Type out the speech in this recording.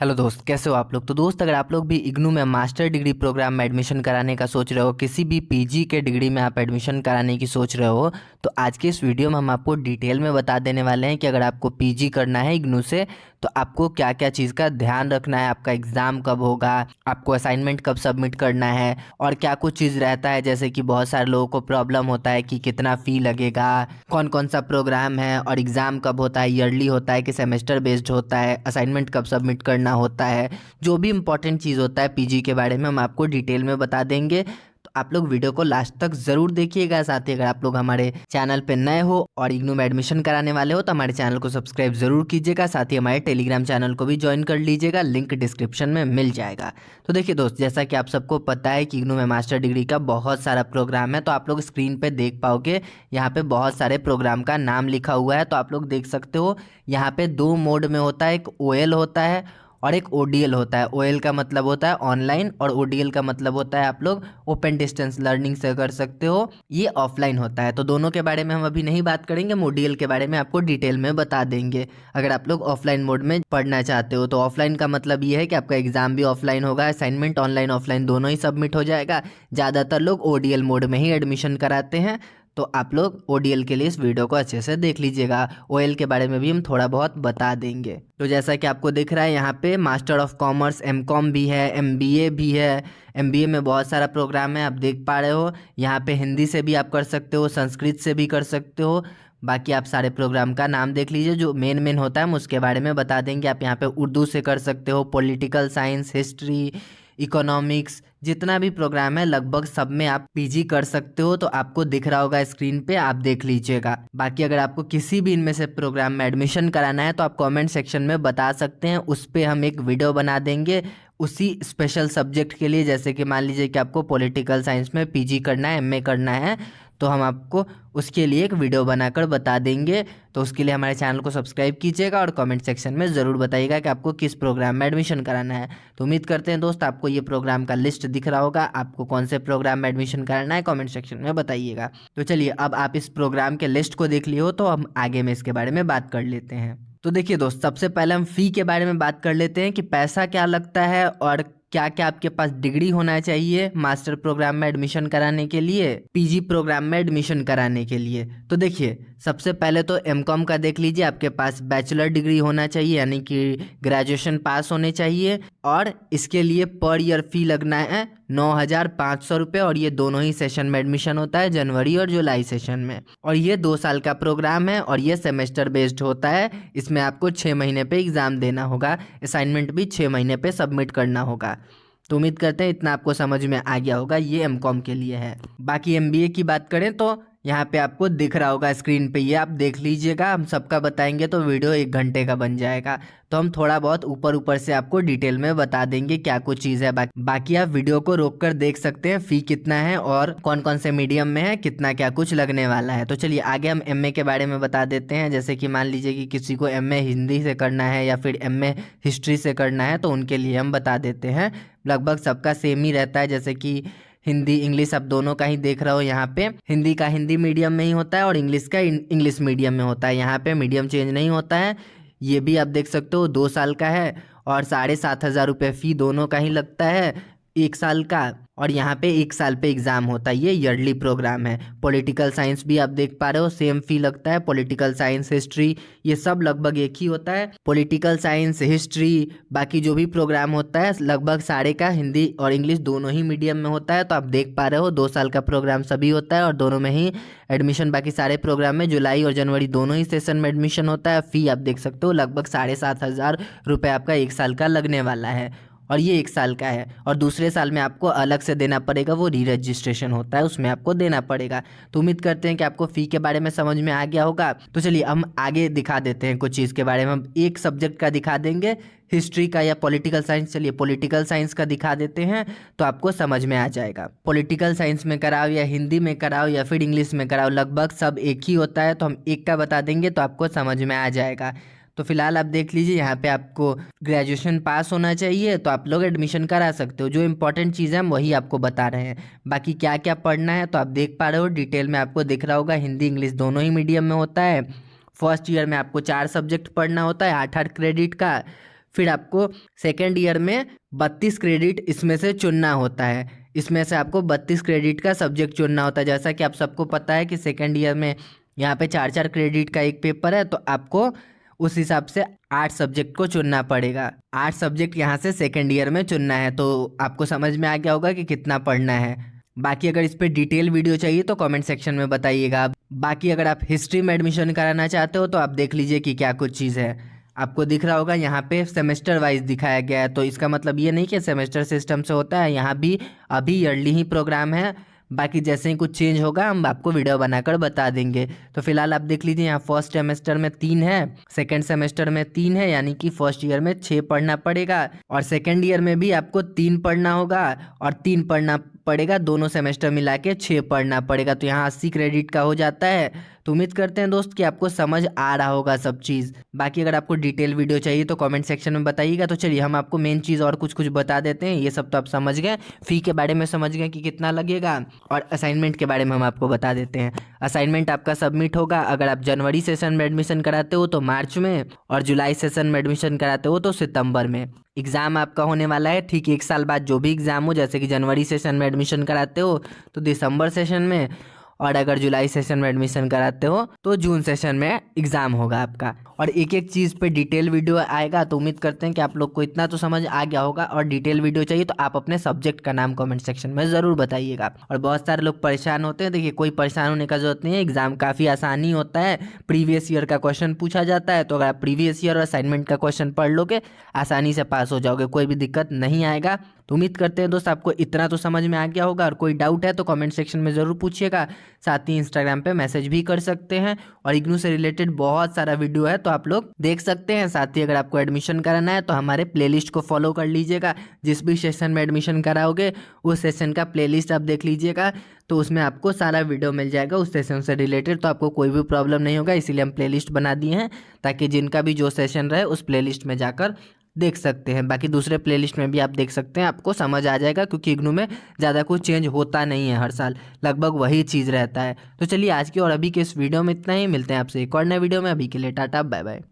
Hello दोस्त, कैसे हो आप लोग। तो दोस्त, अगर आप लोग भी इग्नू में मास्टर डिग्री प्रोग्राम में एडमिशन कराने का सोच रहे हो, किसी भी पीजी के डिग्री में आप एडमिशन कराने की सोच रहे हो, तो आज के इस वीडियो में हम आपको डिटेल में बता देने वाले हैं कि अगर आपको पीजी करना है इग्नू से तो आपको क्या क्या चीज़ का ध्यान रखना है, आपका एग्ज़ाम कब होगा, आपको असाइनमेंट कब सबमिट करना है, और क्या कुछ चीज़ रहता है। जैसे कि बहुत सारे लोगों को प्रॉब्लम होता है कि कितना फ़ी लगेगा, कौन कौन सा प्रोग्राम है, और एग्ज़ाम कब होता है, ईयरली होता है कि सेमेस्टर बेस्ड होता है, असाइनमेंट कब सबमिट करना होता है। जो भी इंपॉर्टेंट चीज़ होता है पीजी के बारे में हम आपको डिटेल में बता देंगे। तो आप लोग वीडियो को लास्ट तक ज़रूर देखिएगा। साथ ही अगर आप लोग हमारे चैनल पे नए हो और इग्नू में एडमिशन कराने वाले हो तो हमारे चैनल को सब्सक्राइब ज़रूर कीजिएगा। साथ ही हमारे टेलीग्राम चैनल को भी ज्वाइन कर लीजिएगा, लिंक डिस्क्रिप्शन में मिल जाएगा। तो देखिए दोस्त, जैसा कि आप सबको पता है कि इग्नू में मास्टर डिग्री का बहुत सारा प्रोग्राम है, तो आप लोग स्क्रीन पे देख पाओगे यहाँ पे बहुत सारे प्रोग्राम का नाम लिखा हुआ है। तो आप लोग देख सकते हो यहाँ पे दो मोड में होता है, एक ओएल होता है और एक ओडीएल होता है। ओएल का मतलब होता है ऑनलाइन और ओडीएल का मतलब होता है आप लोग ओपन डिस्टेंस लर्निंग से कर सकते हो, ये ऑफलाइन होता है। तो दोनों के बारे में हम अभी नहीं बात करेंगे, हम ओडीएल के बारे में आपको डिटेल में बता देंगे। अगर आप लोग ऑफलाइन मोड में पढ़ना चाहते हो तो ऑफलाइन का मतलब ये है कि आपका एग्जाम भी ऑफलाइन होगा, असाइनमेंट ऑनलाइन ऑफलाइन दोनों ही सबमिट हो जाएगा। ज़्यादातर लोग ओडीएल मोड में ही एडमिशन कराते हैं, तो आप लोग ओडीएल के लिए इस वीडियो को अच्छे से देख लीजिएगा। ओएल के बारे में भी हम थोड़ा बहुत बता देंगे। तो जैसा कि आपको दिख रहा है यहाँ पे मास्टर ऑफ कॉमर्स एमकॉम भी है, एमबीए भी है। एमबीए में बहुत सारा प्रोग्राम है, आप देख पा रहे हो। यहाँ पे हिंदी से भी आप कर सकते हो, संस्कृत से भी कर सकते हो। बाकी आप सारे प्रोग्राम का नाम देख लीजिए, जो मेन मेन होता है हम उसके बारे में बता देंगे। आप यहाँ पे उर्दू से कर सकते हो, पॉलिटिकल साइंस, हिस्ट्री, इकोनॉमिक्स, जितना भी प्रोग्राम है लगभग सब में आप पीजी कर सकते हो। तो आपको दिख रहा होगा स्क्रीन पे, आप देख लीजिएगा। बाकी अगर आपको किसी भी इनमें से प्रोग्राम में एडमिशन कराना है तो आप कमेंट सेक्शन में बता सकते हैं, उस पर हम एक वीडियो बना देंगे उसी स्पेशल सब्जेक्ट के लिए। जैसे कि मान लीजिए कि आपको पॉलिटिकल साइंस में पीजी करना है, एमए करना है, तो हम आपको उसके लिए एक वीडियो बनाकर बता देंगे। तो उसके लिए हमारे चैनल को सब्सक्राइब कीजिएगा और कमेंट सेक्शन में ज़रूर बताइएगा कि आपको किस प्रोग्राम में एडमिशन कराना है। तो उम्मीद करते हैं दोस्त आपको ये प्रोग्राम का लिस्ट दिख रहा होगा, आपको कौन से प्रोग्राम में एडमिशन कराना है कमेंट सेक्शन में बताइएगा। तो चलिए, अब आप इस प्रोग्राम के लिस्ट को देख लिए हो तो हम आगे में इसके बारे में बात कर लेते हैं। तो देखिए दोस्त, सबसे पहले हम फ़ी के बारे में बात कर लेते हैं कि पैसा क्या लगता है और क्या क्या आपके पास डिग्री होना चाहिए मास्टर प्रोग्राम में एडमिशन कराने के लिए, पीजी प्रोग्राम में एडमिशन कराने के लिए। तो देखिए, सबसे पहले तो एमकॉम का देख लीजिए, आपके पास बैचलर डिग्री होना चाहिए, यानी कि ग्रेजुएशन पास होने चाहिए। और इसके लिए पर ईयर फी लगना है 9,500 रुपये, और ये दोनों ही सेशन में एडमिशन होता है, जनवरी और जुलाई सेशन में। और ये 2 साल का प्रोग्राम है और ये सेमेस्टर बेस्ड होता है। इसमें आपको 6 महीने पे एग्ज़ाम देना होगा, असाइनमेंट भी 6 महीने पे सबमिट करना होगा। तो उम्मीद करते हैं इतना आपको समझ में आ गया होगा, ये एमकॉम के लिए है। बाकी एमबीए की बात करें तो यहाँ पे आपको दिख रहा होगा स्क्रीन पे, ये आप देख लीजिएगा। हम सबका बताएंगे तो वीडियो 1 घंटे का बन जाएगा, तो हम थोड़ा बहुत ऊपर ऊपर से आपको डिटेल में बता देंगे क्या कुछ चीज़ है। बाकी आप वीडियो को रोक कर देख सकते हैं फ़ी कितना है और कौन कौन से मीडियम में है, कितना क्या कुछ लगने वाला है। तो चलिए आगे हम एमए के बारे में बता देते हैं। जैसे कि मान लीजिए कि किसी को एमए हिंदी से करना है या फिर एमए हिस्ट्री से करना है, तो उनके लिए हम बता देते हैं। लगभग सबका सेम ही रहता है, जैसे कि हिंदी इंग्लिश आप दोनों का ही देख रहे हो। यहाँ पे हिंदी का हिंदी मीडियम में ही होता है और इंग्लिश का इंग्लिश मीडियम में होता है, यहाँ पे मीडियम चेंज नहीं होता है। ये भी आप देख सकते हो 2 साल का है और 7,500 रुपये फ़ी दोनों का ही लगता है, 1 साल का। और यहाँ पे 1 साल पे एग्ज़ाम होता है, ये ईयरली प्रोग्राम है। पॉलिटिकल साइंस भी आप देख पा रहे हो, सेम फ़ी लगता है। पॉलिटिकल साइंस, हिस्ट्री, ये सब लगभग एक ही होता है। पॉलिटिकल साइंस, हिस्ट्री, बाकी जो भी प्रोग्राम होता है लगभग सारे का हिंदी और इंग्लिश दोनों ही मीडियम में होता है। तो आप देख पा रहे हो 2 साल का प्रोग्राम सभी होता है और दोनों में ही एडमिशन, बाकी सारे प्रोग्राम में जुलाई और जनवरी दोनों ही सेशन में एडमिशन होता है। फ़ी आप देख सकते हो लगभग 7,500 रुपये आपका 1 साल का लगने वाला है, और ये 1 साल का है। और दूसरे साल में आपको अलग से देना पड़ेगा, वो री रजिस्ट्रेशन होता है, उसमें आपको देना पड़ेगा। तो उम्मीद करते हैं कि आपको फ़ी के बारे में समझ में आ गया होगा। तो चलिए हम आगे दिखा देते हैं कुछ चीज़ के बारे में। हम एक सब्जेक्ट का दिखा देंगे, हिस्ट्री का या पॉलिटिकल साइंस। चलिए पॉलिटिकल साइंस का दिखा देते हैं तो आपको समझ में आ जाएगा। पॉलिटिकल साइंस में कराओ या हिंदी में कराओ या फिर इंग्लिश में कराओ, लगभग सब एक ही होता है। तो हम एक का बता देंगे तो आपको समझ में आ जाएगा। तो फिलहाल आप देख लीजिए, यहाँ पे आपको ग्रेजुएशन पास होना चाहिए तो आप लोग एडमिशन करा सकते हो। जो इंपॉर्टेंट चीज़ है हम वही आपको बता रहे हैं। बाकी क्या क्या पढ़ना है तो आप देख पा रहे हो, डिटेल में आपको दिख रहा होगा। हिंदी इंग्लिश दोनों ही मीडियम में होता है। फर्स्ट ईयर में आपको 4 सब्जेक्ट पढ़ना होता है, 8-8 क्रेडिट का। फिर आपको सेकेंड ईयर में 32 क्रेडिट इसमें से चुनना होता है। इसमें से आपको 32 क्रेडिट का सब्जेक्ट चुनना होता है। जैसा कि आप सबको पता है कि सेकेंड ईयर में यहाँ पे 4 क्रेडिट का एक पेपर है, तो आपको उस हिसाब से 8 सब्जेक्ट को चुनना पड़ेगा। 8 सब्जेक्ट यहाँ से सेकेंड ईयर में चुनना है। तो आपको समझ में आ गया होगा कि कितना पढ़ना है। बाकी अगर इस पर डिटेल वीडियो चाहिए तो कमेंट सेक्शन में बताइएगा। बाकी अगर आप हिस्ट्री में एडमिशन कराना चाहते हो तो आप देख लीजिए कि क्या कुछ चीज़ है। आपको दिख रहा होगा यहाँ पे सेमेस्टर वाइज दिखाया गया है, तो इसका मतलब ये नहीं कि सेमेस्टर सिस्टम से होता है। यहाँ भी अभी ईयरली ही प्रोग्राम है। बाकी जैसे ही कुछ चेंज होगा हम आपको वीडियो बनाकर बता देंगे। तो फिलहाल आप देख लीजिए, यहाँ फर्स्ट सेमेस्टर में 3 है, सेकंड सेमेस्टर में 3 है, यानी कि फर्स्ट ईयर में 6 पढ़ना पड़ेगा और सेकंड ईयर में भी आपको 3 पढ़ना होगा और 3 पढ़ना पड़ेगा। दोनों सेमेस्टर मिला के 6 पढ़ना पड़ेगा। तो यहाँ 80 क्रेडिट का हो जाता है। तो उम्मीद करते हैं दोस्त कि आपको समझ आ रहा होगा सब चीज़। बाकी अगर आपको डिटेल वीडियो चाहिए तो कमेंट सेक्शन में बताइएगा। तो चलिए हम आपको मेन चीज़ और कुछ कुछ बता देते हैं। ये सब तो आप समझ गए, फ़ी के बारे में समझ गए कि कितना लगेगा, और असाइनमेंट के बारे में हम आपको बता देते हैं। असाइनमेंट आपका सबमिट होगा अगर आप जनवरी सेशन में एडमिशन कराते हो तो मार्च में, और जुलाई सेशन में एडमिशन कराते हो तो सितंबर में। एग्ज़ाम आपका होने वाला है ठीक 1 साल बाद। जो भी एग्ज़ाम हो, जैसे कि जनवरी सेशन में एडमिशन कराते हो तो दिसंबर सेशन में, और अगर जुलाई सेशन में एडमिशन कराते हो तो जून सेशन में एग्ज़ाम होगा आपका। और एक एक चीज़ पे डिटेल वीडियो आएगा। तो उम्मीद करते हैं कि आप लोग को इतना तो समझ आ गया होगा। और डिटेल वीडियो चाहिए तो आप अपने सब्जेक्ट का नाम कमेंट सेक्शन में ज़रूर बताइएगा। और बहुत सारे लोग परेशान होते हैं, देखिए कोई परेशान होने का जरूरत नहीं है। एग्ज़ाम काफ़ी आसानी होता है, प्रीवियस ईयर का क्वेश्चन पूछा जाता है। तो अगर आप प्रीवियस ईयर और असाइनमेंट का क्वेश्चन पढ़ लोगे आसानी से पास हो जाओगे, कोई भी दिक्कत नहीं आएगा। तो उम्मीद करते हैं दोस्त आपको इतना तो समझ में आ गया होगा। और कोई डाउट है तो कमेंट सेक्शन में ज़रूर पूछिएगा। साथ ही इंस्टाग्राम पे मैसेज भी कर सकते हैं, और इग्नू से रिलेटेड बहुत सारा वीडियो है तो आप लोग देख सकते हैं। साथ ही अगर आपको एडमिशन कराना है तो हमारे प्लेलिस्ट को फॉलो कर लीजिएगा। जिस भी सेशन में एडमिशन कराओगे उस सेशन का प्लेलिस्ट आप देख लीजिएगा, तो उसमें आपको सारा वीडियो मिल जाएगा उस सेशन से रिलेटेड। तो आपको कोई भी प्रॉब्लम नहीं होगा, इसीलिए हम प्लेलिस्ट बना दिए हैं ताकि जिनका भी जो सेशन रहे उस प्लेलिस्ट में जाकर देख सकते हैं। बाकी दूसरे प्लेलिस्ट में भी आप देख सकते हैं, आपको समझ आ जाएगा, क्योंकि इग्नू में ज़्यादा कुछ चेंज होता नहीं है। हर साल लगभग वही चीज़ रहता है। तो चलिए आज की और अभी के इस वीडियो में इतना ही। मिलते हैं आपसे एक और नए वीडियो में। अभी के लिए टाटा बाय बाय।